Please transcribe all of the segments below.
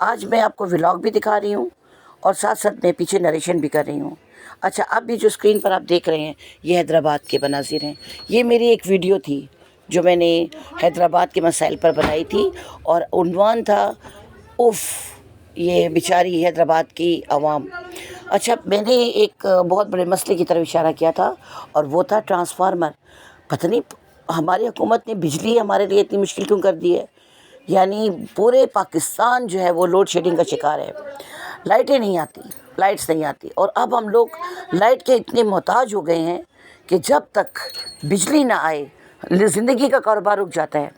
آج میں آپ کو ولاگ بھی دکھا رہی ہوں اور ساتھ ساتھ میں پیچھے نریشن بھی کر رہی ہوں۔ اچھا، اب یہ جو اسکرین پر آپ دیکھ رہے ہیں یہ حیدرآباد کے مناظر ہیں۔ یہ میری ایک ویڈیو تھی جو میں نے حیدرآباد کے مسائل پر بنائی تھی، اور عنوان تھا اف یہ بیچاری حیدرآباد کی عوام۔ اچھا، میں نے ایک بہت بڑے مسئلے کی طرف اشارہ کیا تھا، اور وہ تھا ٹرانسفارمر۔ پتہ نہیں ہماری حکومت نے بجلی ہمارے لیے اتنی مشکل کیوں کر دی ہے، یعنی پورے پاکستان جو ہے وہ لوڈ شیڈنگ کا شکار ہے۔ لائٹیں نہیں آتی، لائٹس نہیں آتی، اور اب ہم لوگ لائٹ کے اتنے محتاج ہو گئے ہیں کہ جب تک بجلی نہ آئے زندگی کا کاروبار رک جاتا ہے۔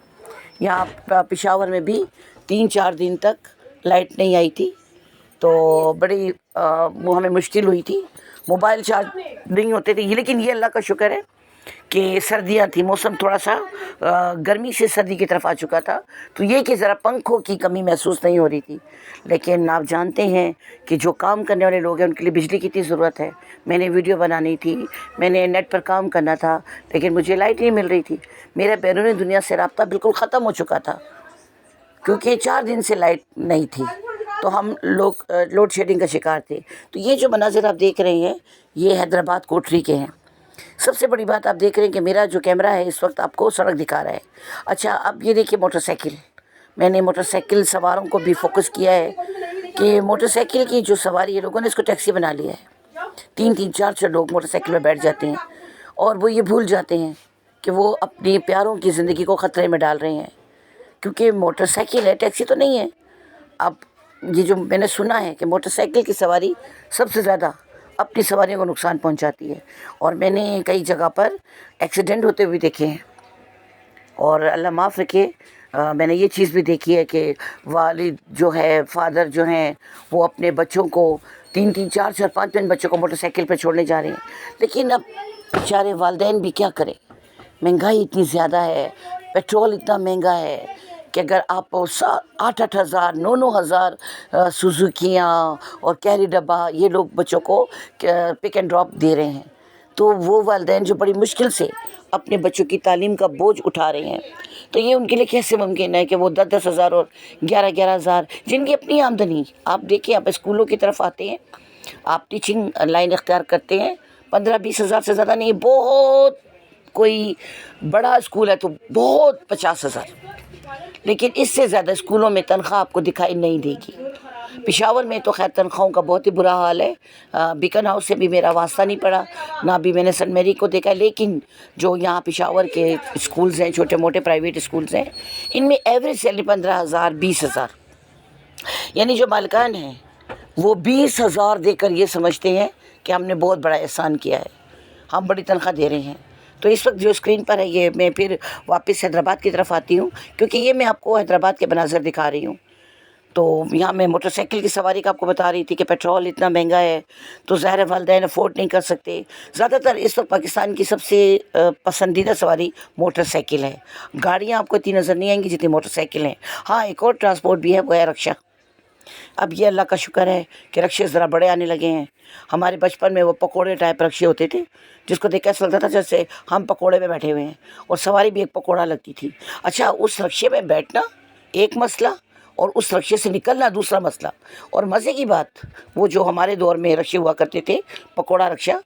یہاں پشاور میں بھی 3-4 دن تک لائٹ نہیں آئی تھی، تو بڑی ہمیں مشکل ہوئی تھی، موبائل چارج نہیں ہوتے تھے۔ لیکن یہ اللہ کا شکر ہے کہ سردیاں تھیں، موسم تھوڑا سا گرمی سے سردی کی طرف آ چکا تھا، تو یہ کہ ذرا پنکھوں کی کمی محسوس نہیں ہو رہی تھی۔ لیکن آپ جانتے ہیں کہ جو کام کرنے والے لوگ ہیں ان کے لیے بجلی کی اتنی ضرورت ہے۔ میں نے ویڈیو بنانی تھی، میں نے نیٹ پر کام کرنا تھا، لیکن مجھے لائٹ نہیں مل رہی تھی۔ میرا بیرونی دنیا سے رابطہ بالکل ختم ہو چکا تھا، کیونکہ 4 دن سے لائٹ نہیں تھی، تو ہم لوگ لوڈ شیڈنگ کا شکار تھے۔ تو یہ جو مناظر آپ دیکھ رہے ہیں یہ حیدرآباد کوٹری کے ہیں۔ سب سے بڑی بات آپ دیکھ رہے ہیں کہ میرا جو کیمرہ ہے اس وقت آپ کو سڑک دکھا رہا ہے۔ اچھا، اب یہ دیکھیے موٹر سائیکل، میں نے موٹر سائیکل سواروں کو بھی فوکس کیا ہے کہ موٹر سائیکل کی جو سواری ہے، لوگوں نے اس کو ٹیکسی بنا لیا ہے۔ 3-3 4-4 لوگ موٹر سائیکل میں بیٹھ جاتے ہیں، اور وہ یہ بھول جاتے ہیں کہ وہ اپنی پیاروں کی زندگی کو خطرے میں ڈال رہے ہیں، کیونکہ موٹر سائیکل ہے، ٹیکسی تو نہیں ہے۔ اب یہ جو میں نے سنا ہے کہ موٹر سائیکل کی سواری سب سے زیادہ اپنی سواریوں کو نقصان پہنچاتی ہے، اور میں نے کئی جگہ پر ایکسیڈنٹ ہوتے ہوئے دیکھے ہیں۔ اور اللہ معاف رکھے، میں نے یہ چیز بھی دیکھی ہے کہ والد جو ہے، فادر جو ہیں، وہ اپنے بچوں کو 3-3 4-4 5 بچوں کو موٹر سائیکل پہ چھوڑنے جا رہے ہیں۔ لیکن اب بیچارے والدین بھی کیا کریں، مہنگائی اتنی زیادہ ہے، پیٹرول اتنا مہنگا ہے کہ اگر آپ 8-8 ہزار 9-9 ہزار سوزوکیاں اور کیری ڈبہ یہ لوگ بچوں کو پک اینڈ ڈراپ دے رہے ہیں، تو وہ والدین جو بڑی مشکل سے اپنے بچوں کی تعلیم کا بوجھ اٹھا رہے ہیں، تو یہ ان کے لیے کیسے ممکن ہے کہ وہ 10-10 ہزار اور 11-11 ہزار جن کی اپنی آمدنی، آپ دیکھیں آپ اسکولوں کی طرف آتے ہیں، آپ ٹیچنگ لائن اختیار کرتے ہیں، 15-20 ہزار سے زیادہ نہیں، بہت کوئی بڑا اسکول ہے تو بہت 50 ہزار، لیکن اس سے زیادہ اسکولوں میں تنخواہ آپ کو دکھائی نہیں دے گی۔ پشاور میں تو خیر تنخواہوں کا بہت ہی برا حال ہے، بیکن ہاؤس سے بھی میرا واسطہ نہیں پڑا، نہ بھی میں نے سن میری کو دیکھا، لیکن جو یہاں پشاور کے اسکولز ہیں، چھوٹے موٹے پرائیویٹ اسکولز ہیں، ان میں ایوریج سیلری 15,000 20,000، یعنی جو مالکان ہیں وہ 20,000 دے کر یہ سمجھتے ہیں کہ ہم نے بہت بڑا احسان کیا ہے، ہم بڑی تنخواہ دے رہے ہیں۔ تو اس وقت جو اسکرین پر ہے یہ میں پھر واپس حیدرآباد کی طرف آتی ہوں، کیونکہ یہ میں آپ کو حیدرآباد کے مناظر دکھا رہی ہوں۔ تو یہاں میں موٹر سائیکل کی سواری کا آپ کو بتا رہی تھی کہ پیٹرول اتنا مہنگا ہے تو ظاہر والدین افورڈ نہیں کر سکتے۔ زیادہ تر اس وقت پاکستان کی سب سے پسندیدہ سواری موٹر سائیکل ہے۔ گاڑیاں آپ کو اتنی نظر نہیں آئیں گی جتنی موٹر سائیکل ہیں۔ ہاں، ایک اور ٹرانسپورٹ بھی ہے، وہ ہے رکشا۔ اب یہ اللہ کا شکر ہے کہ رکشے ذرا بڑے آنے لگے ہیں۔ ہمارے بچپن میں وہ پکوڑے ٹائپ رکشے ہوتے تھے، جس کو دیکھ کے ایسا لگتا تھا جیسے ہم پکوڑے میں بیٹھے ہوئے ہیں، اور سواری بھی ایک پکوڑا لگتی تھی۔ اچھا، اس رکشے میں بیٹھنا ایک مسئلہ، اور اس رکشے سے نکلنا دوسرا مسئلہ۔ اور مزے کی بات، وہ جو ہمارے دور میں رکشے ہوا کرتے تھے پکوڑا رکشا،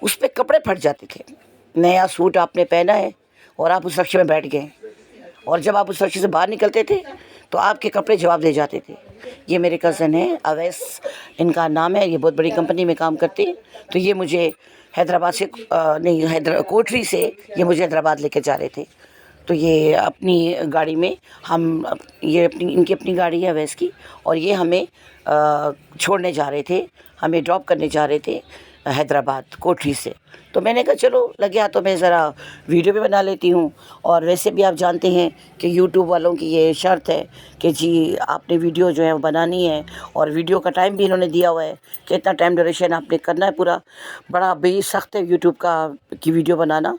اس پہ کپڑے پھٹ جاتے تھے۔ نیا سوٹ آپ نے پہنا ہے اور آپ اس رکشے میں بیٹھ گئے، اور جب آپ اس رکشے سے باہر نکلتے تھے تو آپ کے کپڑے جواب دے جاتے تھے۔ یہ میرے کزن ہیں اویس ان کا نام ہے، یہ بہت بڑی کمپنی میں کام کرتے ہیں، تو یہ مجھے حیدرآباد سے نہیں کوٹری سے یہ مجھے حیدرآباد لے کے جا رہے تھے۔ تو یہ اپنی گاڑی میں ہم یہ ان کی اپنی گاڑی ہے اویس کی، اور یہ ہمیں چھوڑنے جا رہے تھے، ہمیں ڈراپ کرنے جا رہے تھے حیدرآباد کوٹری سے۔ تو میں نے کہا چلو لگیا تو میں ذرا ویڈیو بھی بنا لیتی ہوں، اور ویسے بھی آپ جانتے ہیں کہ یوٹیوب والوں کی یہ شرط ہے کہ جی آپ نے ویڈیو جو ہے وہ بنانی ہے، اور ویڈیو کا ٹائم بھی انہوں نے دیا ہوا ہے کہ اتنا ٹائم ڈیوریشن آپ نے کرنا ہے پورا۔ بڑا بے سخت ہے یوٹیوب کی ویڈیو بنانا،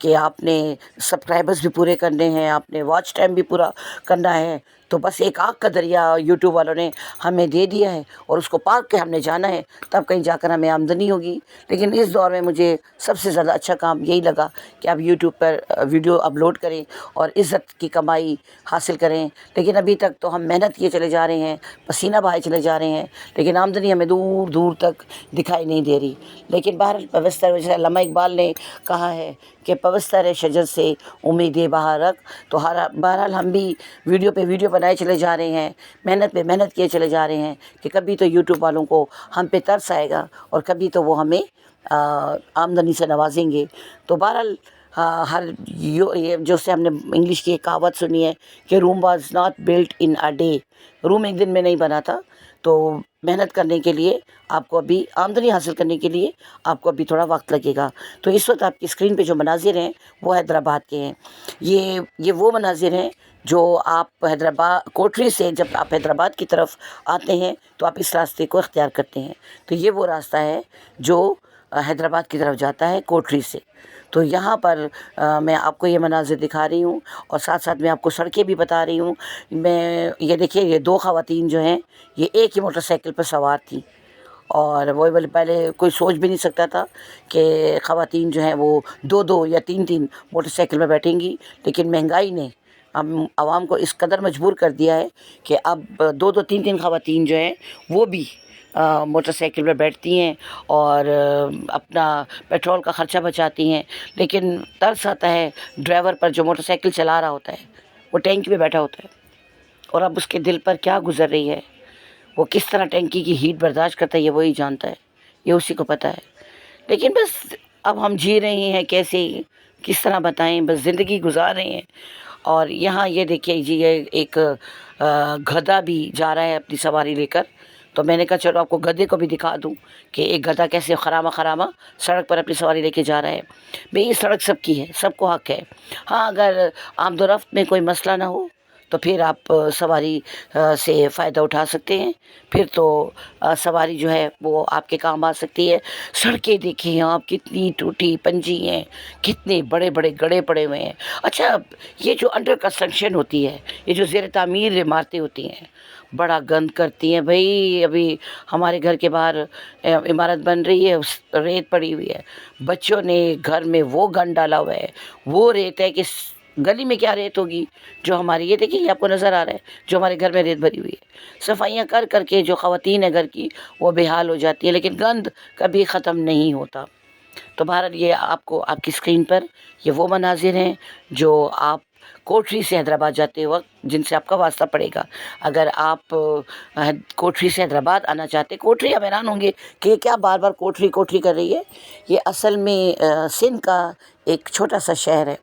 کہ آپ نے سبسکرائبرز بھی پورے کرنے ہیں، آپ نے واچ ٹائم بھی پورا کرنا ہے، تو بس ایک آگ کا دریا یوٹیوب والوں نے ہمیں دے دیا ہے اور اس کو پار کے ہم نے جانا ہے، تب کہیں جا کر ہمیں آمدنی ہوگی۔ لیکن اس دور میں مجھے سب سے زیادہ اچھا کام یہی لگا کہ آپ یوٹیوب پر ویڈیو اپلوڈ کریں اور عزت کی کمائی حاصل کریں۔ لیکن ابھی تک تو ہم محنت کیے چلے جا رہے ہیں، پسینہ بہائے چلے جا رہے ہیں، لیکن آمدنی ہمیں دور دور تک دکھائی نہیں دے رہی۔ لیکن بہرحال پوستر، جیسے علامہ اقبال نے کہا ہے کہ پوستر شجر سے امید بہار رکھ، تو بہرحال ہم بھی ویڈیو پہ ویڈیو بنائے چلے جا رہے ہیں، محنت پہ محنت کیے چلے جا رہے ہیں کہ کبھی تو یوٹیوب والوں کو ہم پہ ترس آئے گا اور کبھی تو وہ ہمیں آمدنی سے نوازیں گے۔ تو بہرحال یہ جو سے ہم نے انگلش کی ایک کہاوت سنی ہے کہ Rome was not built in a day, Rome ایک دن میں نہیں بنا تھا۔ تو محنت کرنے کے لیے آپ کو ابھی آمدنی حاصل کرنے کے لیے آپ کو ابھی تھوڑا وقت لگے گا۔ تو اس وقت آپ کی اسکرین پہ جو مناظر ہیں وہ حیدرآباد کے ہیں۔ یہ وہ مناظر ہیں جو آپ حیدرآباد کوٹری سے، جب آپ حیدرآباد کی طرف آتے ہیں تو آپ اس راستے کو اختیار کرتے ہیں۔ تو یہ وہ راستہ ہے جو حیدرآباد کی طرف جاتا ہے کوٹری سے۔ تو یہاں پر میں آپ کو یہ مناظر دکھا رہی ہوں اور ساتھ ساتھ میں آپ کو سڑکیں بھی بتا رہی ہوں۔ یہ دیکھیے، یہ دو خواتین جو ہیں یہ ایک ہی موٹر سائیکل پر سوار تھیں، اور وہ پہلے کوئی سوچ بھی نہیں سکتا تھا کہ خواتین جو ہیں وہ دو دو یا تین تین موٹر سائیکل میں بیٹھیں گی۔ لیکن مہنگائی نے عوام کو اس قدر مجبور کر دیا ہے کہ اب دو دو تین تین خواتین جو ہیں وہ بھی موٹر سائیکل پہ بیٹھتی ہیں اور اپنا پیٹرول کا خرچہ بچاتی ہیں۔ لیکن ترس آتا ہے ڈرائیور پر جو موٹر سائیکل چلا رہا ہوتا ہے، وہ ٹینکی پہ بیٹھا ہوتا ہے، اور اب اس کے دل پر کیا گزر رہی ہے، وہ کس طرح ٹینکی کی ہیٹ برداشت کرتا ہے، یہ وہی جانتا ہے، یہ اسی کو پتہ ہے۔ لیکن بس اب ہم جی رہے ہیں، کیسے کس طرح بتائیں، بس زندگی گزار رہے ہیں۔ اور یہاں یہ دیکھیے جی، یہ ایک گدھا بھی جا رہا ہے اپنی سواری لے کر۔ تو میں نے کہا چلو آپ کو گدھے کو بھی دکھا دوں کہ ایک گدھا کیسے خرامہ خرامہ سڑک پر اپنی سواری لے کے جا رہا ہے۔ بھئی یہ سڑک سب کی ہے، سب کو حق ہے۔ ہاں، اگر آمد و رفت میں کوئی مسئلہ نہ ہو تو پھر آپ سواری سے فائدہ اٹھا سکتے ہیں، پھر تو سواری جو ہے وہ آپ کے کام آ سکتی ہے۔ سڑکیں دیکھیں آپ، کتنی ٹوٹی پنجی ہیں، کتنے بڑے بڑے گڑھے پڑے ہوئے ہیں۔ اچھا، یہ جو انڈر کنسٹرکشن ہوتی ہے، یہ جو زیر تعمیر عمارتیں ہوتی ہیں، بڑا گند کرتی ہیں بھئی۔ ابھی ہمارے گھر کے باہر عمارت بن رہی ہے، ریت پڑی ہوئی ہے، بچوں نے گھر میں وہ گند ڈالا ہوا ہے، وہ ریت ہے کہ گلی میں کیا ریت ہوگی جو ہماری، یہ دیکھیں یہ آپ کو نظر آ رہا ہے جو ہمارے گھر میں ریت بھری ہوئی ہے۔ صفائیاں کر کر کے جو خواتین ہیں گھر کی وہ بے حال ہو جاتی ہیں، لیکن گند کبھی ختم نہیں ہوتا۔ تو بہرحال یہ آپ کو آپ کی اسکرین پر یہ وہ مناظر ہیں جو آپ کوٹری سے حیدرآباد جاتے وقت جن سے آپ کا واسطہ پڑے گا۔ اگر آپ کوٹری سے حیدرآباد آنا چاہتے، کوٹری، آپ حیران ہوں گے کہ یہ کیا بار بار کوٹری کوٹری کر رہی ہے۔ یہ اصل میں سندھ کا ایک چھوٹا سا شہر ہے۔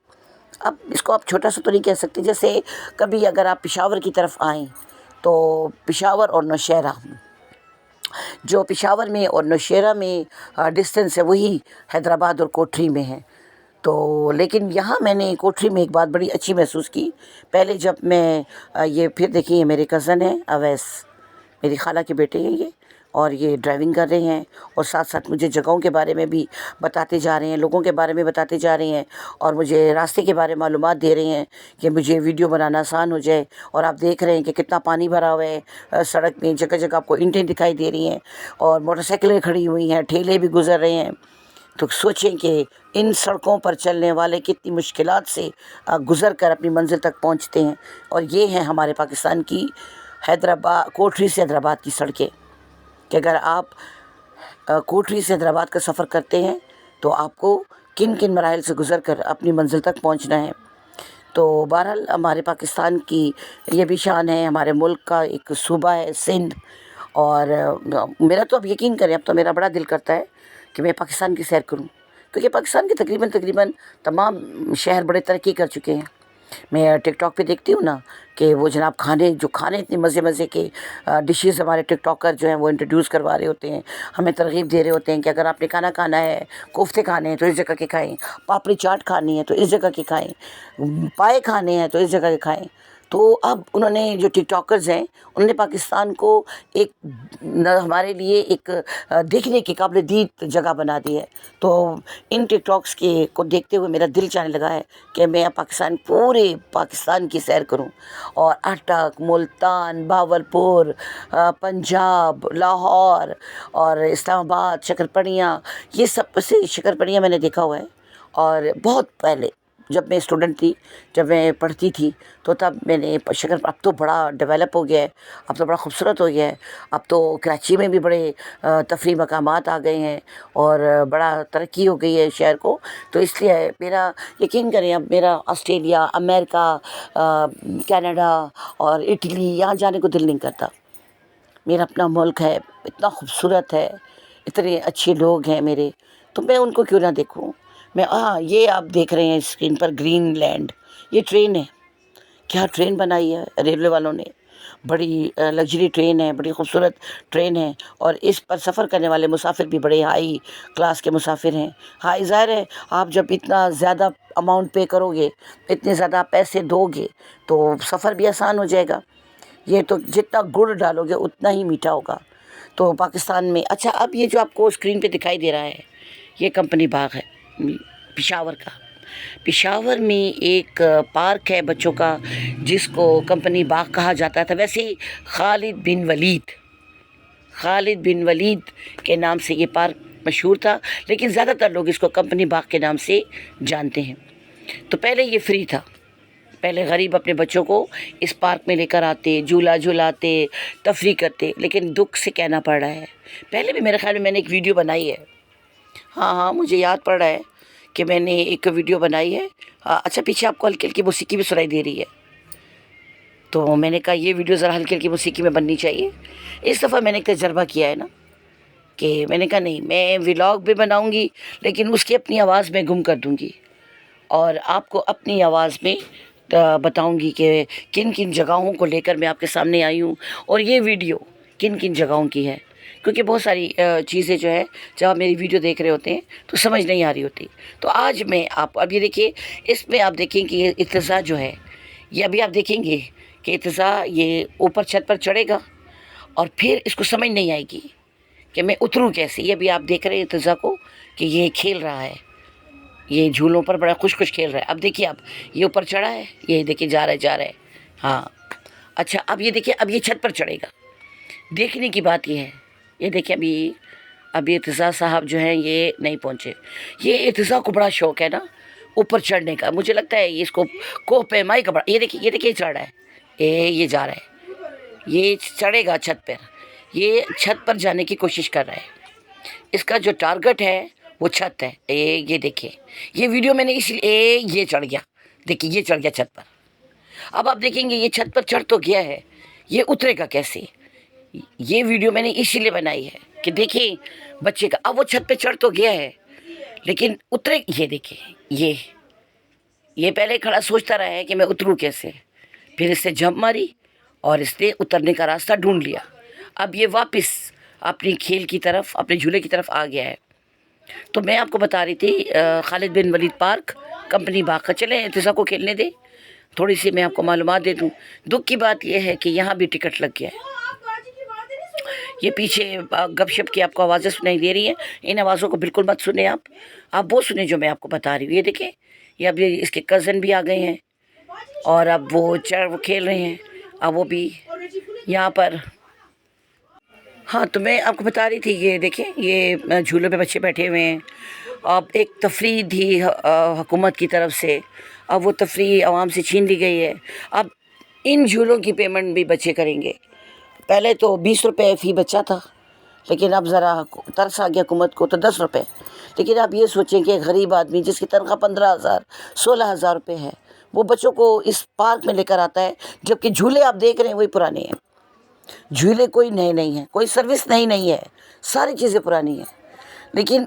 اب اس کو آپ چھوٹا سا تو نہیں کہہ سکتے، جیسے کبھی اگر آپ پشاور کی طرف آئیں تو پشاور اور نوشہرہ، جو پشاور میں اور نوشہرہ میں ڈسٹنس ہے وہی حیدرآباد اور کوٹری میں ہے۔ تو لیکن یہاں میں نے کوٹری میں ایک بات بڑی اچھی محسوس کی۔ پہلے جب میں یہ پھر دیکھیں، یہ میرے کزن ہیں اویس، میری خالہ کے بیٹے ہیں یہ، اور یہ ڈرائیونگ کر رہے ہیں اور ساتھ ساتھ مجھے جگہوں کے بارے میں بھی بتاتے جا رہے ہیں، لوگوں کے بارے میں بتاتے جا رہے ہیں، اور مجھے راستے کے بارے میں معلومات دے رہے ہیں کہ مجھے ویڈیو بنانا آسان ہو جائے۔ اور آپ دیکھ رہے ہیں کہ کتنا پانی بھرا ہوا ہے سڑک میں، جگہ جگہ آپ کو اینٹیں دکھائی دے رہی ہیں اور موٹر سائیکلیں کھڑی ہوئی ہیں، ٹھیلے بھی گزر رہے ہیں۔ تو سوچیں کہ ان سڑکوں پر چلنے والے کتنی مشکلات سے گزر کر اپنی منزل تک پہنچتے ہیں۔ اور یہ ہیں ہمارے پاکستان کی حیدرآباد، کوٹری سے حیدرآباد کی سڑکیں، کہ اگر آپ کوٹری سے حیدرآباد کا سفر کرتے ہیں تو آپ کو کن کن مراحل سے گزر کر اپنی منزل تک پہنچنا ہے۔ تو بہرحال ہمارے پاکستان کی یہ بھی شان ہے، ہمارے ملک کا ایک صوبہ ہے سندھ۔ اور میرا تو اب یقین کریں، اب تو میرا بڑا دل کرتا ہے کہ میں پاکستان کی سیر کروں، کیونکہ پاکستان کے تقریباً تمام شہر بڑے ترقی کر چکے ہیں۔ میں ٹک ٹاک پہ دیکھتی ہوں نا کہ وہ جناب کھانے اتنے مزے مزے کے ڈشز ہمارے ٹک ٹاکر جو ہیں وہ انٹروڈیوس کروا رہے ہوتے ہیں، ہمیں ترغیب دے رہے ہوتے ہیں کہ اگر آپ نے کھانا کھانا ہے، کوفتے کھانے ہیں تو اس جگہ کے کھائیں، پاپڑی چاٹ کھانی ہے تو اس جگہ کے کھائیں، پائے کھانے ہیں تو اس جگہ کے کھائیں۔ تو اب انہوں نے جو ٹک ٹاکرز ہیں انہوں نے پاکستان کو ایک ہمارے لیے ایک دیکھنے کی قابل دید جگہ بنا دی ہے. تو ان ٹک ٹاکس کو دیکھتے ہوئے میرا دل چاہنے لگا ہے کہ میں پاکستان پورے پاکستان کی سیر کروں، اور اٹک، ملتان، بہاولپور، پنجاب، لاہور اور اسلام آباد، شکرپڑیاں، یہ سب سے شکرپڑیاں میں نے دیکھا ہوا ہے. اور بہت پہلے جب میں اسٹوڈنٹ تھی، جب میں پڑھتی تھی، تو تب میں نے اب تو بڑا ڈیولپ ہو گیا ہے، اب تو بڑا خوبصورت ہو گیا ہے. اب تو کراچی میں بھی بڑے تفریح مقامات آ گئے ہیں اور بڑا ترقی ہو گئی ہے شہر کو. تو اس لیے میرا یقین کریں، اب میرا آسٹریلیا، امریکہ، کینیڈا اور اٹلی یہاں جانے کو دل نہیں کرتا. میرا اپنا ملک ہے، اتنا خوبصورت ہے، اتنے اچھے لوگ ہیں میرے، تو میں ان کو کیوں نہ دیکھوں. یہ آپ دیکھ رہے ہیں اسکرین پر گرین لینڈ، یہ ٹرین ہے. کیا ٹرین بنائی ہے ریلوے والوں نے، بڑی لگژری ٹرین ہے، بڑی خوبصورت ٹرین ہے. اور اس پر سفر کرنے والے مسافر بھی بڑے ہائی کلاس کے مسافر ہیں. ہائی ظاہر ہے، آپ جب اتنا زیادہ اماؤنٹ پے کرو گے، اتنے زیادہ پیسے دو گے، تو سفر بھی آسان ہو جائے گا. یہ تو جتنا گڑ ڈالو گے اتنا ہی میٹھا ہوگا. تو پاکستان میں اچھا، اب یہ جو آپ کو اسکرین پہ دکھائی دے رہا ہے، یہ کمپنی باغ ہے پشاور کا. پشاور میں ایک پارک ہے بچوں کا جس کو کمپنی باغ کہا جاتا تھا. ویسے ہی خالد بن ولید کے نام سے یہ پارک مشہور تھا، لیکن زیادہ تر لوگ اس کو کمپنی باغ کے نام سے جانتے ہیں. تو پہلے یہ فری تھا، پہلے غریب اپنے بچوں کو اس پارک میں لے کر آتے، جھولا جھولاتے، تفریح کرتے. لیکن دکھ سے کہنا پڑ رہا ہے، پہلے بھی میرے خیال میں نے ایک ویڈیو بنائی ہے. ہاں مجھے یاد پڑ رہا ہے کہ میں نے ایک ویڈیو بنائی ہے. اچھا، پیچھے آپ کو ہلکی ہلکی موسیقی بھی سنائی دے رہی ہے، تو میں نے کہا یہ ویڈیو ذرا ہلکی ہلکی موسیقی میں بننی چاہیے. اس دفعہ میں نے ایک تجربہ کیا ہے نا، کہ میں نے کہا نہیں، میں ولاگ بھی بناؤں گی لیکن اس کی اپنی آواز میں گم کر دوں گی، اور آپ کو اپنی آواز میں بتاؤں گی کہ کن کن جگہوں کو لے کر میں آپ کے سامنے آئی ہوں، اور یہ ویڈیو کن کن جگہوں کی ہے. کیونکہ بہت ساری چیزیں جو ہے جب آپ میری ویڈیو دیکھ رہے ہوتے ہیں تو سمجھ نہیں آ رہی ہوتی. تو آج میں اب یہ دیکھیے، اس میں آپ دیکھیں کہ یہ ارتضیٰ جو ہے، یہ ابھی آپ دیکھیں گے کہ ارتضیٰ یہ اوپر چھت پر چڑھے گا اور پھر اس کو سمجھ نہیں آئے گی کہ میں اتروں کیسے. یہ بھی آپ دیکھ رہے ہیں ارتضیٰ کو کہ یہ کھیل رہا ہے، یہ جھولوں پر بڑا خوش کھیل رہا ہے. اب دیکھیے، اب یہ اوپر چڑھا ہے، یہ دیکھیے جا رہا ہے. ہاں اچھا، اب یہ دیکھیے، اب یہ چھت پر چڑھے گا. دیکھنے کی بات یہ ہے، یہ دیکھیں ابھی ارتضیٰ صاحب جو ہیں یہ نہیں پہنچے. یہ ارتضیٰ کو بڑا شوق ہے نا اوپر چڑھنے کا، مجھے لگتا ہے اس کو کوہ پیمائی کا بڑا. یہ دیکھیے چڑھ رہا ہے، یہ جا رہا ہے، یہ چڑھے گا چھت پر، یہ چھت پر جانے کی کوشش کر رہا ہے. اس کا جو ٹارگٹ ہے وہ چھت ہے. یہ دیکھیں، یہ ویڈیو میں نے اس لیے یہ چڑھ گیا، دیکھیے یہ چڑھ گیا چھت پر. اب آپ دیکھیں گے یہ چھت پر چڑھ تو گیا ہے، یہ اترے گا کیسے. یہ ویڈیو میں نے اسی لیے بنائی ہے کہ دیکھیں بچے کا، اب وہ چھت پہ چڑھ تو گیا ہے لیکن اترے. یہ دیکھیں، یہ پہلے کھڑا سوچتا رہا ہے کہ میں اتروں کیسے، پھر اس سے جھمپ ماری اور اس نے اترنے کا راستہ ڈھونڈ لیا. اب یہ واپس اپنی کھیل کی طرف، اپنے جھولے کی طرف آ گیا ہے. تو میں آپ کو بتا رہی تھی خالد بن ولید پارک کمپنی باغ کا. چلیں ارتضیٰ کو کھیلنے دیں، تھوڑی سی میں آپ کو معلومات دے دوں. دکھ کی بات یہ ہے کہ یہاں بھی ٹکٹ لگ گیا ہے. یہ پیچھے گپ شپ کی آپ کو آوازیں سنائی دے رہی ہیں، ان آوازوں کو بالکل مت سنیں. آپ وہ سنیں جو میں آپ کو بتا رہی ہوں. یہ دیکھیں، یہ اب اس کے کزن بھی آ گئے ہیں اور اب وہ کھیل رہے ہیں. اب وہ بھی یہاں پر. ہاں تو میں آپ کو بتا رہی تھی، یہ دیکھیں یہ جھولوں پہ بچے بیٹھے ہوئے ہیں. اب ایک تفریح تھی حکومت کی طرف سے، اب وہ تفریح عوام سے چھین لی گئی ہے. اب ان جھولوں کی پیمنٹ بھی بچے کریں گے. پہلے تو 20 روپے فی بچہ تھا، لیکن اب ذرا ترس آ گیا حکومت کو تو 10 روپے. لیکن آپ یہ سوچیں کہ غریب آدمی جس کی تنخواہ 15,000 16,000 روپے ہے، وہ بچوں کو اس پارک میں لے کر آتا ہے، جبکہ جھولے آپ دیکھ رہے ہیں وہی پرانے ہیں. جھولے کوئی نئے نہیں ہیں، کوئی سروس نہیں ہے، ساری چیزیں پرانی ہیں. لیکن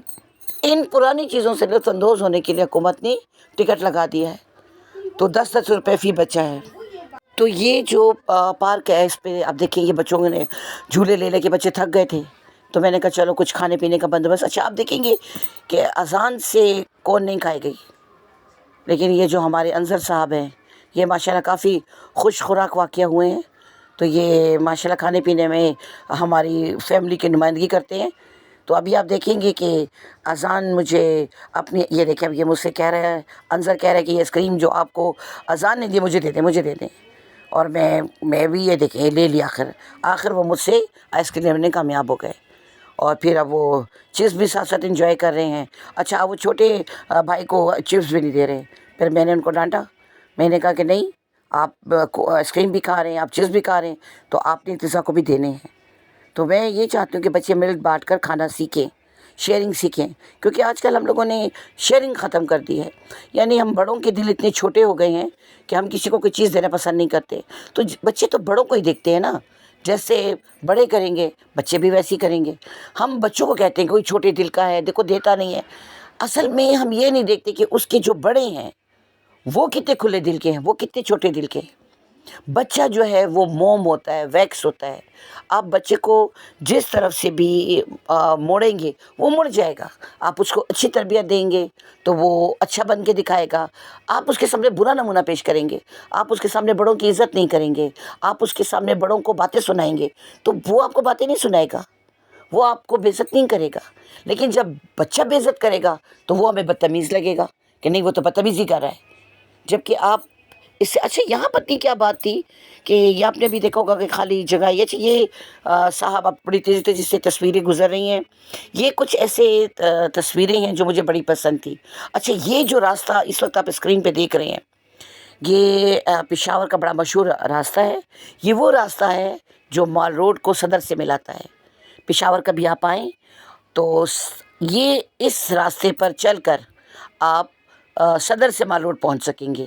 ان پرانی چیزوں سے لطف اندوز ہونے کے لیے حکومت نے ٹکٹ لگا دیا ہے، تو 10 روپے فی بچہ ہے. تو یہ جو پارک ہے اس پہ آپ دیکھیں، یہ بچوں نے جھولے لے کے بچے تھک گئے تھے، تو میں نے کہا چلو کچھ کھانے پینے کا بندوبست. اچھا آپ دیکھیں گے کہ اذان سے کون نہیں کھائے گئی، لیکن یہ جو ہمارے انظر صاحب ہیں، یہ ماشاءاللہ کافی خوش خوراک واقعہ ہوئے ہیں، تو یہ ماشاءاللہ کھانے پینے میں ہماری فیملی کی نمائندگی کرتے ہیں۔ تو ابھی آپ دیکھیں گے کہ اذان مجھے اپنی، یہ دیکھیں اب یہ مجھ سے کہہ رہا ہے، انظر کہہ رہا ہے کہ یہ آئس کریم جو آپ کو اذان نے دی مجھے دے دیں، مجھے دے دیں، اور میں بھی یہ دیکھیں لے لی، آخر وہ مجھ سے آئس کریم لینے کامیاب ہو گئے، اور پھر اب وہ چپس بھی ساتھ ساتھ انجوائے کر رہے ہیں۔ اچھا اب وہ چھوٹے بھائی کو چپس بھی نہیں دے رہے، پھر میں نے ان کو ڈانٹا، میں نے کہا کہ نہیں، آپ آئس کریم بھی کھا رہے ہیں، آپ چپس بھی کھا رہے ہیں، تو آپ نے ارتضیٰ کو بھی دینے ہیں۔ تو میں یہ چاہتی ہوں کہ بچے مل بانٹ کر کھانا سیکھیں، شیئرنگ سیکھیں، کیونکہ آج کل ہم لوگوں نے شیئرنگ ختم کر دی ہے، یعنی ہم بڑوں کے دل اتنے چھوٹے ہو گئے ہیں کہ ہم کسی کو کوئی چیز دینا پسند نہیں کرتے، تو بچے تو بڑوں کو ہی دیکھتے ہیں نا، جیسے بڑے کریں گے بچے بھی ویسے ہی کریں گے۔ ہم بچوں کو کہتے ہیں کہ کوئی چھوٹے دل کا ہے، دیکھو دیتا نہیں ہے، اصل میں ہم یہ نہیں دیکھتے کہ اس کے جو بڑے ہیں وہ کتنے کھلے دل کے ہیں، وہ کتنے چھوٹے دل کے ہیں۔ بچہ جو ہے وہ موم ہوتا ہے، ویکس ہوتا ہے، آپ بچے کو جس طرف سے بھی موڑیں گے وہ مڑ جائے گا، آپ اس کو اچھی تربیت دیں گے تو وہ اچھا بن کے دکھائے گا، آپ اس کے سامنے برا نمونہ پیش کریں گے، آپ اس کے سامنے بڑوں کی عزت نہیں کریں گے، آپ اس کے سامنے بڑوں کو باتیں سنائیں گے تو وہ آپ کو باتیں نہیں سنائے گا، وہ آپ کو بے عزت نہیں کرے گا۔ لیکن جب بچہ بے عزت کرے گا تو وہ ہمیں بدتمیز لگے گا کہ نہیں وہ تو بدتمیزی کر رہا ہے، جبکہ آپ اس سے اچھا یہاں پتہ کیا بات تھی کہ یہ آپ نے بھی دیکھا ہوگا کہ خالی جگہ یہ صاحب اب بڑی تیزی تیزی سے تصویریں گزر رہی ہیں، یہ کچھ ایسے تصویریں ہیں جو مجھے بڑی پسند تھی۔ اچھا یہ جو راستہ اس وقت آپ اسکرین پہ دیکھ رہے ہیں، یہ پشاور کا بڑا مشہور راستہ ہے، یہ وہ راستہ ہے جو مال روڈ کو صدر سے ملاتا ہے۔ پشاور کبھی آپ آئیں تو یہ اس راستے پر چل کر آپ صدر سے مال روڈ پہنچ سکیں گے۔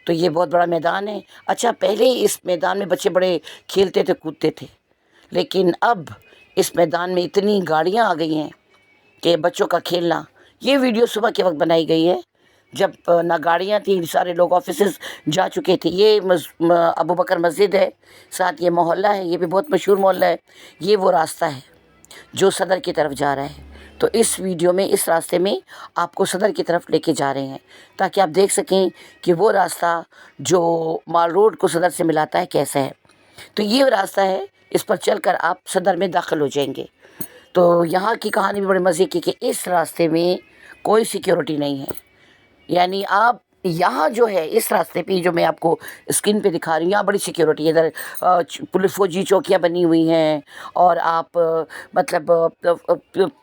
تو یہ بہت بڑا میدان ہے۔ اچھا پہلے اس میدان میں بچے بڑے کھیلتے تھے، کودتے تھے، لیکن اب اس میدان میں اتنی گاڑیاں آ گئی ہیں کہ بچوں کا کھیلنا، یہ ویڈیو صبح کے وقت بنائی گئی ہے جب نہ گاڑیاں تھیں، سارے لوگ آفیسز جا چکے تھے۔ یہ ابو بکر مسجد ہے، ساتھ یہ محلہ ہے، یہ بھی بہت مشہور محلہ ہے۔ یہ وہ راستہ ہے جو صدر کی طرف جا رہا ہے، تو اس ویڈیو میں اس راستے میں آپ کو صدر کی طرف لے کے جا رہے ہیں تاکہ آپ دیکھ سکیں کہ وہ راستہ جو مال روڈ کو صدر سے ملاتا ہے کیسا ہے۔ تو یہ راستہ ہے، اس پر چل کر آپ صدر میں داخل ہو جائیں گے۔ تو یہاں کی کہانی بھی بڑے مزے کی کہ اس راستے میں کوئی سیکیورٹی نہیں ہے، یعنی آپ یہاں جو ہے اس راستے پہ جو میں آپ کو اسکرین پہ دکھا رہی ہوں، یہاں بڑی سیکیورٹی ہے، ادھر پولیس فوجی چوکیاں بنی ہوئی ہیں، اور آپ مطلب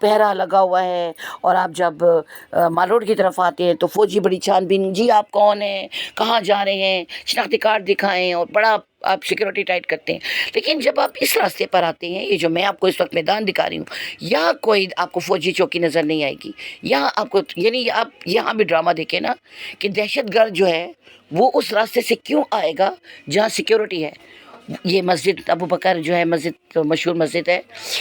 پہرا لگا ہوا ہے، اور آپ جب مال روڈ کی طرف آتے ہیں تو فوجی بڑی چھان بین، جی آپ کون ہیں، کہاں جا رہے ہیں، شناختی کارڈ دکھائیں، اور بڑا آپ سیکیورٹی ٹائٹ کرتے ہیں۔ لیکن جب آپ اس راستے پر آتے ہیں، یہ جو میں آپ کو اس وقت میدان دکھا رہی ہوں، یہاں کوئی آپ کو فوجی چوکی نظر نہیں آئے گی، یہاں آپ کو، یعنی آپ یہاں بھی ڈرامہ دیکھیں نا کہ دہشت گرد جو ہے وہ اس راستے سے کیوں آئے گا جہاں سیکیورٹی ہے۔ یہ مسجد ابو بکر جو ہے، مسجد مشہور مسجد ہے،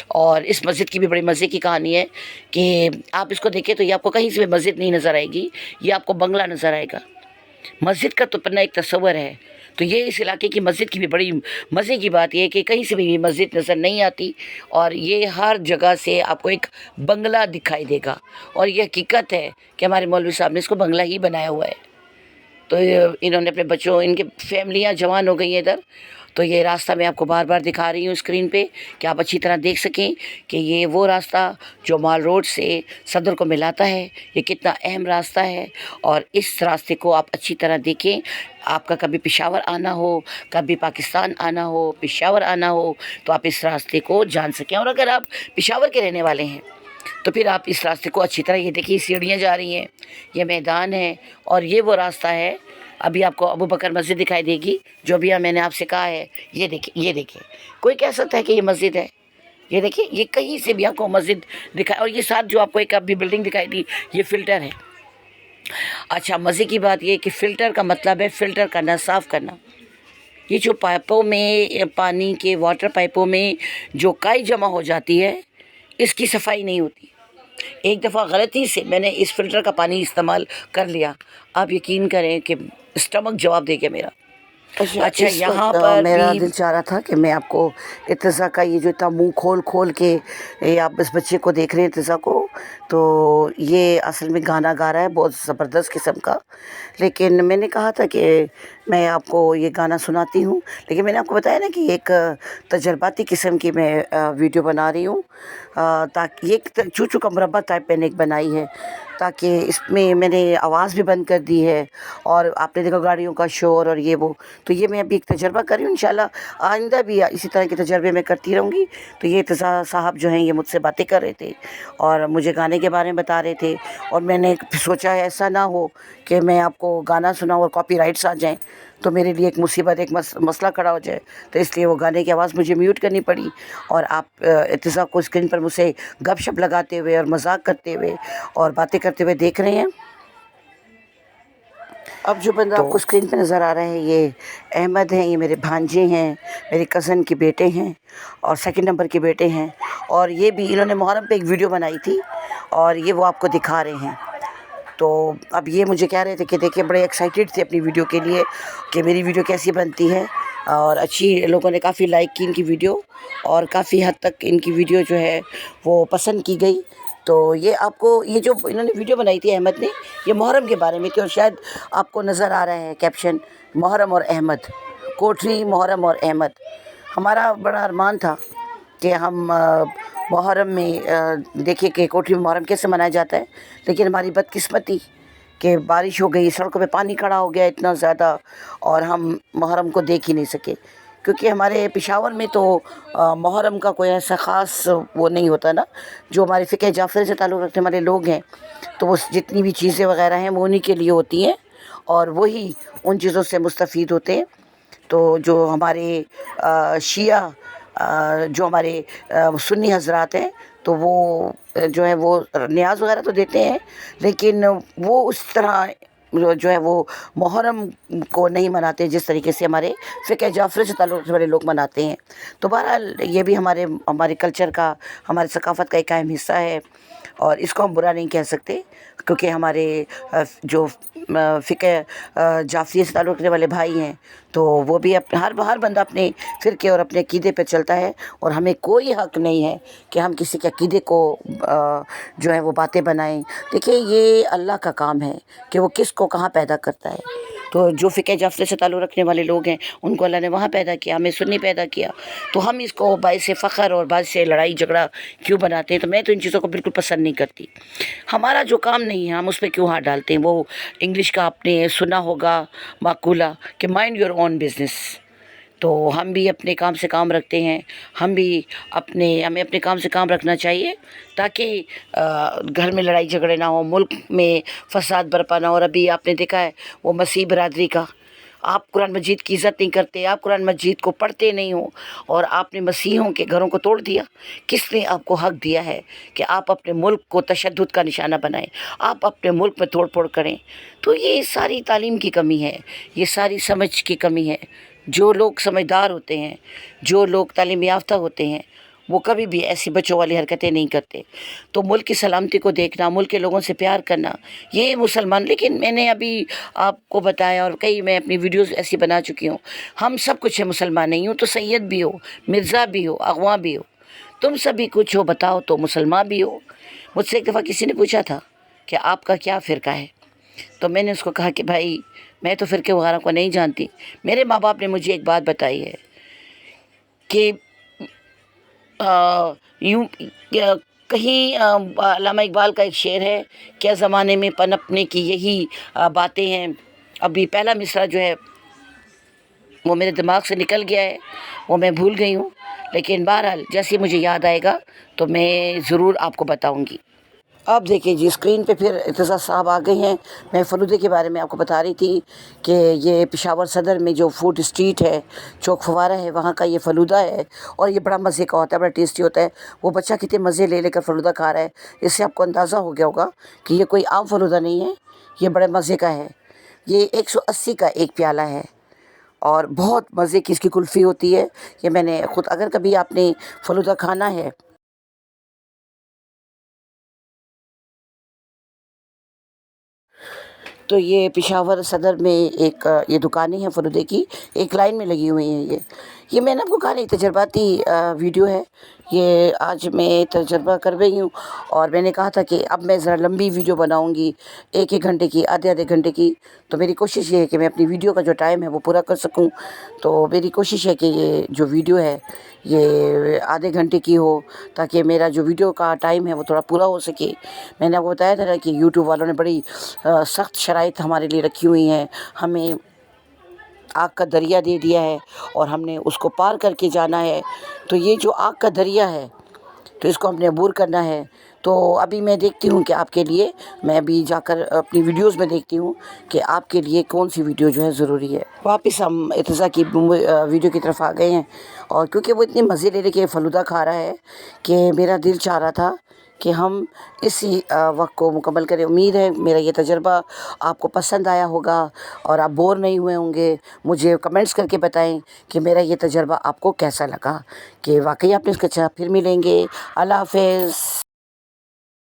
اور اس مسجد کی بھی بڑی مزے کی کہانی ہے کہ آپ اس کو دیکھیں تو یہ آپ کو کہیں سے بھی مسجد نہیں نظر آئے گی، یہ آپ کو بنگلہ نظر آئے گا۔ مسجد کا تو اپنا ایک تصور ہے، تو یہ اس علاقے کی مسجد کی بھی بڑی مزے کی بات یہ ہے کہ کہیں سے بھی مسجد نظر نہیں آتی، اور یہ ہر جگہ سے آپ کو ایک بنگلہ دکھائی دے گا، اور یہ حقیقت ہے کہ ہمارے مولوی صاحب نے اس کو بنگلہ ہی بنایا ہوا ہے۔ تو انہوں نے اپنے بچوں، ان کی فیملیاں جوان ہو گئی ہیں ادھر، تو یہ راستہ میں آپ کو بار بار دکھا رہی ہوں اسکرین پہ کہ آپ اچھی طرح دیکھ سکیں کہ یہ وہ راستہ جو مال روڈ سے صدر کو ملاتا ہے، یہ کتنا اہم راستہ ہے، اور اس راستے کو آپ اچھی طرح دیکھیں۔ آپ کا کبھی پشاور آنا ہو، کبھی پاکستان آنا ہو، پشاور آنا ہو، تو آپ اس راستے کو جان سکیں، اور اگر آپ پشاور کے رہنے والے ہیں تو پھر آپ اس راستے کو اچھی طرح، یہ دیکھیے سیڑھیاں جا رہی ہیں، یہ میدان ہے، اور یہ وہ راستہ ہے۔ ابھی آپ کو ابو بکر مسجد دکھائی دے گی جو ابھی میں نے آپ سے کہا ہے، یہ دیکھیں، یہ دیکھیں، کوئی کہہ سکتا ہے کہ یہ مسجد ہے؟ یہ دیکھیں، یہ کہیں سے بھی آپ کو مسجد دکھائے، اور یہ ساتھ جو آپ کو ایک ابھی بلڈنگ دکھائی دی، یہ فلٹر ہے۔ اچھا مزے کی بات یہ کہ فلٹر کا مطلب ہے فلٹر کرنا، صاف کرنا۔ یہ جو پائپوں میں، پانی کے واٹر پائپوں میں جو کائی جمع ہو جاتی ہے، اس کی صفائی نہیں ہوتی۔ ایک دفعہ غلطی سے میں نے اس فلٹر کا پانی استعمال کر لیا، آپ یقین کریں کہ اسٹمک جواب دے گیا میرا۔ اچھا اس یہاں وقت پر میرا بھی دل چاہ رہا تھا کہ میں آپ کو ارتضیٰ کا یہ جو اتنا منہ کھول کھول کے یہ آپ اس بچے کو دیکھ رہے ہیں ارتضیٰ کو، تو یہ اصل میں گانا گا رہا ہے بہت زبردست قسم کا، لیکن میں نے کہا تھا کہ میں آپ کو یہ گانا سناتی ہوں، لیکن میں نے آپ کو بتایا نا کہ ایک تجرباتی قسم کی میں ویڈیو بنا رہی ہوں، تاکہ یہ چوچو کا مربع ٹائپ میں نے ایک بنائی ہے، تاکہ اس میں نے آواز بھی بند کر دی ہے، اور آپ نے دیکھا گاڑیوں کا شور اور یہ وہ، تو یہ میں ابھی ایک تجربہ کر رہی ہوں، انشاءاللہ آئندہ بھی اسی طرح کے تجربے میں کرتی رہوں گی۔ تو یہ ارتضیٰ صاحب جو ہیں یہ مجھ سے باتیں کر رہے تھے اور مجھے گانے کے بارے میں بتا رہے تھے، اور میں نے سوچا ہے ایسا نہ ہو کہ میں آپ کو گانا سناؤں اور کاپی رائٹس آ جائیں، تو میرے لیے ایک مصیبت، ایک مسئلہ کھڑا ہو جائے، تو اس لیے وہ گانے کی آواز مجھے میوٹ کرنی پڑی، اور آپ ارتضیٰ کو اسکرین پر مجھ سے گپ شپ لگاتے ہوئے اور مذاق کرتے ہوئے اور باتیں کرتے ہوئے دیکھ رہے ہیں۔ اب جو بندہ آپ کو اسکرین پہ نظر آ رہا ہے یہ احمد ہیں، یہ میرے بھانجے ہیں، میرے کزن کے بیٹے ہیں اور سیکنڈ نمبر کے بیٹے ہیں، اور یہ بھی انہوں نے محرم پہ ایک ویڈیو بنائی تھی اور یہ وہ آپ کو دکھا رہے ہیں۔ تو اب یہ مجھے کہہ رہے تھے کہ دیکھیں بڑے ایکسائٹیڈ تھے اپنی ویڈیو کے لیے کہ میری ویڈیو کیسی بنتی ہے، اور اچھی لوگوں نے کافی لائک کی ان کی ویڈیو، اور کافی حد تک ان کی ویڈیو جو ہے وہ پسند کی گئی۔ تو یہ آپ کو یہ جو انہوں نے ویڈیو بنائی تھی احمد نے، یہ محرم کے بارے میں تھی، اور شاید آپ کو نظر آ رہا ہے کیپشن محرم اور احمد، کوٹری محرم اور احمد۔ ہمارا بڑا ارمان تھا کہ ہم محرم میں دیکھیں کہ کوٹری میں محرم کیسے منایا جاتا ہے، لیکن ہماری بدقسمتی کہ بارش ہو گئی، سڑکوں پہ پانی کھڑا ہو گیا اتنا زیادہ، اور ہم محرم کو دیکھ ہی نہیں سکے، کیونکہ ہمارے پشاور میں تو محرم کا کوئی ایسا خاص وہ نہیں ہوتا نا، جو ہمارے فقہ جعفری سے تعلق رکھنے والے لوگ ہیں تو وہ جتنی بھی چیزیں وغیرہ ہیں وہ انہی کے لیے ہوتی ہیں، اور وہی ان چیزوں سے مستفید ہوتے ہیں۔ تو جو ہمارے شیعہ جو ہمارے سنی حضرات ہیں تو وہ جو ہے وہ نیاز وغیرہ تو دیتے ہیں، لیکن وہ اس طرح جو ہے وہ محرم کو نہیں مناتے جس طریقے سے ہمارے فقہ جعفری سے تعلق رکھنے والے لوگ مناتے ہیں۔ تو بہرحال یہ بھی ہمارے کلچر کا، ہماری ثقافت کا ایک اہم حصہ ہے، اور اس کو ہم برا نہیں کہہ سکتے، کیونکہ ہمارے جو فقہ جعفری سے تعلق رکھنے والے بھائی ہیں تو وہ بھی ہر بندہ اپنے فرقے اور اپنے عقیدے پہ چلتا ہے، اور ہمیں کوئی حق نہیں ہے کہ ہم کسی کے عقیدے کو جو ہے وہ باتیں بنائیں۔ دیکھیں یہ اللہ کا کام ہے کہ وہ کس کو کہاں پیدا کرتا ہے، تو جو فقہ جعفری سے تعلق رکھنے والے لوگ ہیں ان کو اللہ نے وہاں پیدا کیا، ہمیں سنی پیدا کیا، تو ہم اس کو باعث فخر اور باعث لڑائی جھگڑا کیوں بناتے ہیں؟ تو میں تو ان چیزوں کو بالکل پسند نہیں کرتی۔ ہمارا جو کام نہیں ہے ہم اس پہ کیوں ہاتھ ڈالتے ہیں؟ وہ انگلش کا آپ نے سنا ہوگا مقولہ کہ مائنڈ یور اون بزنس، تو ہم بھی اپنے کام سے کام رکھتے ہیں، ہمیں اپنے کام سے کام رکھنا چاہیے تاکہ گھر میں لڑائی جھگڑے نہ ہوں، ملک میں فساد برپا نہ ہو۔ اور ابھی آپ نے دیکھا ہے وہ مسیح برادری کا، آپ قرآن مجید کی عزت نہیں کرتے، آپ قرآن مجید کو پڑھتے نہیں ہو، اور آپ نے مسیحیوں کے گھروں کو توڑ دیا۔ کس نے آپ کو حق دیا ہے کہ آپ اپنے ملک کو تشدد کا نشانہ بنائیں، آپ اپنے ملک میں توڑ پھوڑ کریں؟ تو یہ ساری تعلیم کی کمی ہے، یہ ساری سمجھ کی کمی ہے۔ جو لوگ سمجھدار ہوتے ہیں، جو لوگ تعلیم یافتہ ہوتے ہیں، وہ کبھی بھی ایسی بچوں والی حرکتیں نہیں کرتے۔ تو ملک کی سلامتی کو دیکھنا، ملک کے لوگوں سے پیار کرنا، یہ مسلمان۔ لیکن میں نے ابھی آپ کو بتایا، اور میں اپنی ویڈیوز ایسی بنا چکی ہوں، ہم سب کچھ ہے مسلمان، نہیں ہوں تو سید بھی ہو، مرزا بھی ہو، اغواں بھی ہو، تم سبھی کچھ ہو بتاؤ تو مسلمان بھی ہو۔ مجھ سے ایک دفعہ کسی نے پوچھا تھا کہ آپ کا کیا فرقہ ہے، تو میں نے اس کو کہا کہ بھائی میں تو فرقے وغیرہ کو نہیں جانتی، میرے ماں باپ نے مجھے ایک بات بتائی ہے کہ یوں کہیں علامہ اقبال کا ایک شعر ہے، کیا زمانے میں پنپنے کی یہی باتیں ہیں۔ ابھی پہلا مصرع جو ہے وہ میرے دماغ سے نکل گیا ہے، وہ میں بھول گئی ہوں، لیکن بہرحال جیسے مجھے یاد آئے گا تو میں ضرور آپ کو بتاؤں گی۔ آپ دیکھیں جی اسکرین پہ پھر ارتضیٰ صاحب آ گئے ہیں۔ میں فلودے کے بارے میں آپ کو بتا رہی تھی کہ یہ پشاور صدر میں جو فوڈ اسٹریٹ ہے، چوک فوارہ ہے، وہاں کا یہ فلودہ ہے، اور یہ بڑا مزے کا ہوتا ہے، بڑا ٹیسٹی ہوتا ہے۔ وہ بچہ کتنے مزے لے کر فلودہ کھا رہا ہے، اس سے آپ کو اندازہ ہو گیا ہوگا کہ یہ کوئی عام فلودہ نہیں ہے، یہ بڑے مزے کا ہے۔ یہ 180 کا ایک پیالہ ہے، اور بہت مزے کی اس کی کلفی ہوتی ہے۔ یہ میں نے خود، اگر کبھی آپ نے فلودہ کھانا ہے تو یہ پشاور صدر میں ایک یہ دکانیں ہیں فلودے کی، ایک لائن میں لگی ہوئی ہیں یہ میں نے آپ کو کہا نہیں تجرباتی ویڈیو ہے، یہ آج میں تجربہ کر رہی ہوں، اور میں نے کہا تھا کہ اب میں ذرا لمبی ویڈیو بناؤں گی، 1 گھنٹے کی، آدھے گھنٹے کی، تو میری کوشش یہ ہے کہ میں اپنی ویڈیو کا جو ٹائم ہے وہ پورا کر سکوں، تو میری کوشش ہے کہ یہ جو ویڈیو ہے یہ آدھے گھنٹے کی ہو، تاکہ میرا جو ویڈیو کا ٹائم ہے وہ تھوڑا پورا ہو سکے۔ میں نے آپ کو بتایا تھا نا کہ یوٹیوب والوں نے بڑی سخت شرائط ہمارے لیے رکھی ہوئی ہیں، ہمیں آگ کا دریا دے دیا ہے اور ہم نے اس کو پار کر کے جانا ہے، تو یہ جو آگ کا دریا ہے تو اس کو ہم نے عبور کرنا ہے۔ تو ابھی میں دیکھتی ہوں کہ آپ کے لیے، میں ابھی جا کر اپنی ویڈیوز میں دیکھتی ہوں کہ آپ کے لیے کون سی ویڈیو جو ہے ضروری ہے۔ واپس ہم ارتضیٰ کی ویڈیو کی طرف آ گئے ہیں، اور کیونکہ وہ اتنے مزے لے کے فلودہ کھا رہا ہے کہ میرا دل چاہ رہا تھا کہ ہم اسی وقت کو مکمل کریں۔ امید ہے میرا یہ تجربہ آپ کو پسند آیا ہوگا اور آپ بور نہیں ہوئے ہوں گے۔ مجھے کمنٹس کر کے بتائیں کہ میرا یہ تجربہ آپ کو کیسا لگا، کہ واقعی آپ نے اس کا۔ پھر ملیں گے، اللہ حافظ۔